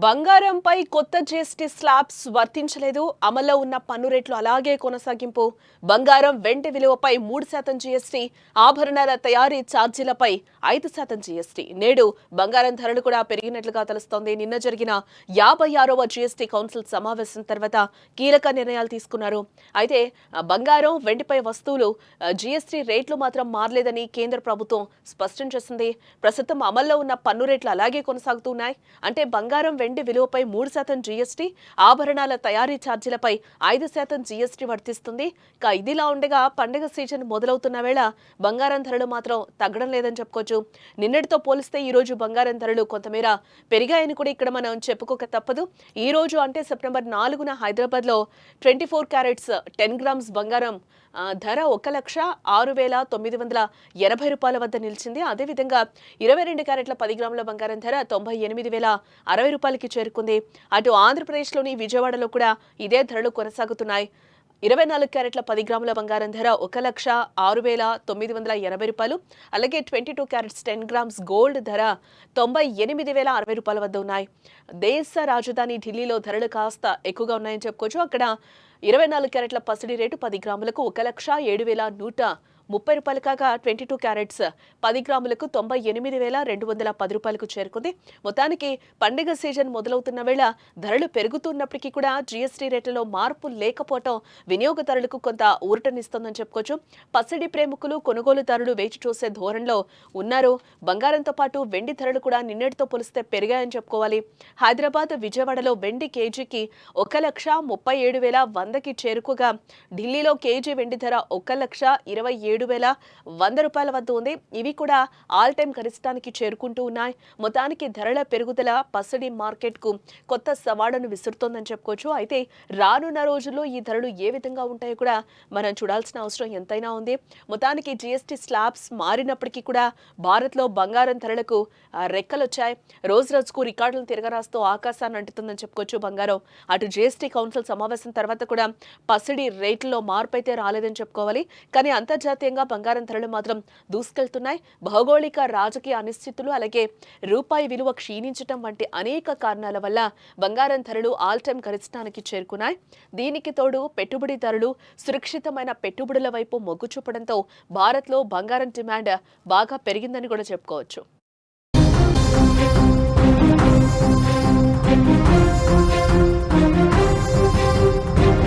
బంగారంపై కొత్త GST slabs వర్తించలేదు. అమల్లో ఉన్న పన్ను రేట్లు అలాగే కొనసాగింపు. బంగారం, వెండి విలువపై 3% జీఎస్టీ, ఆభరణాల తయారీ ఛార్జీలపై 5% జీఎస్టీ. నేడు బంగారం ధరలు కూడా పెరిగినట్లుగా తెలుస్తోంది. నిన్న జరిగిన 56వ జీఎస్టీ కౌన్సిల్ సమావేశం తర్వాత కీలక నిర్ణయాలు తీసుకున్నారు. అయితే బంగారం, వెండిపై వస్తువులు జీఎస్టీ రేట్లు మాత్రం మారలేదని కేంద్ర ప్రభుత్వం స్పష్టం చేసింది. ప్రస్తుతం అమల్లో ఉన్న పన్ను రేట్లు అలాగే కొనసాగుతున్నాయి. అంటే బంగారం, వెండి విలువపై 3% జీఎస్టీ, ఆభరణాల తయారీ ఛార్జీలపై 5% జీఎస్టీ వర్తిస్తుంది. ఇదిలా ఉండగా పండుగ సీజన్ మొదలవుతున్న వేళ బంగారం ధరలు మాత్రం తగ్గడం లేదని చెప్పుకోవచ్చు. నిన్నటితో పోలిస్తే ఈ రోజు బంగారం ధరలు కొంతమేర పెరిగాయని కూడా ఇక్కడ మనం చెప్పుకోక తప్పదు. ఈ రోజు అంటే సెప్టెంబర్ 4న హైదరాబాద్లో 24 క్యారెట్స్ 10 గ్రామ్స్ బంగారం ధర 1,06,980 రూపాయల వద్ద నిలిచింది. అదేవిధంగా 22 క్యారెట్ల 10 గ్రాముల బంగారం ధర 98,060 రూపాయలకి చేరుకుంది. అటు ఆంధ్రప్రదేశ్లోని విజయవాడలో కూడా ఇదే ధరలు కొనసాగుతున్నాయి. 24 క్యారెట్ల 10 గ్రాముల బంగారం ధర 1,06,980 రూపాయలు. అలాగే 22 క్యారెట్స్ 10 గ్రామ్స్ గోల్డ్ ధర 98,060 రూపాయల వద్ద ఉన్నాయి. దేశ రాజధాని ఢిల్లీలో ధరలు కాస్త ఎక్కువగా ఉన్నాయని చెప్పుకోవచ్చు. అక్కడ 24 క్యారెట్ల పసిడి రేటు 10 గ్రాములకు 1,07,130 రూపాయలు కాగా 22 క్యారెట్స్ 10 గ్రాములకు 98,210 రూపాయలకు చేరుకుంది. మొత్తానికి పండుగ సీజన్ మొదలవుతున్న వేళ ధరలు పెరుగుతున్నప్పటికీ కూడా జీఎస్టీ రేట్లలో మార్పు లేకపోవడం వినియోగదారులకు కొంత ఊరటనిస్తోందని చెప్పుకోవచ్చు. పసిడి ప్రేమికులు, కొనుగోలుదారులు వేచి చూసే ధోరణిలో ఉన్నారు. బంగారంతో పాటు వెండి ధరలు కూడా నిన్నటితో పోలిస్తే పెరిగాయని చెప్పుకోవాలి. హైదరాబాద్, విజయవాడలో వెండి కేజీకి 1,37,100కి చేరుకోగా ఢిల్లీలో కేజీ వెండి ధర 1,27,100 రూపాయల వద్ద ఉంది. ఇవి కూడా ఆల్ టైమ్ గరిష్టానికి చేరుకుంటూ ఉన్నాయి. మొత్తానికి ధరల పెరుగుదల పసిడి మార్కెట్ కు కొత్త సవాళ్లను విసురుతోందని చెప్పుకోవచ్చు. అయితే రానున్న రోజుల్లో ఈ ధరలు ఏ విధంగా ఉంటాయో కూడా మనం చూడాల్సిన అవసరం ఎంతైనా ఉంది. మొత్తానికి జీఎస్టీ స్లాబ్స్ మారినప్పటికీ కూడా భారత్లో బంగారం ధరలకు రెక్కలొచ్చాయి. రోజు రోజుకు రికార్డులను తిరగరాస్తూ ఆకాశాన్ని అంటుతుందని చెప్పుకోవచ్చు బంగారం. అటు జీఎస్టీ కౌన్సిల్ సమావేశం తర్వాత కూడా పసిడి రేట్లలో మార్పు అయితే రాలేదని చెప్పుకోవాలి. కానీ అంతర్జాతీయంగా బంగారం ధరలు మాత్రం దూసుకెళ్తున్నాయి. భౌగోళిక, రాజకీయ అనిశ్చితులు, అలాగే రూపాయి విలువ క్షీణించడం వంటి అనేక కారణాల వల్ల బంగారం ధరలు ఆల్ టైమ్ గరిష్టానికి చేరుకున్నాయి. దీనికి తోడు పెట్టుబడిదారులు సురక్షితమైన పెట్టుబడుల వైపు మొగ్గు చూపడంతో భారత్లో బంగారం డిమాండ్ బాగా పెరిగిందని కూడా చెప్పుకోవచ్చు.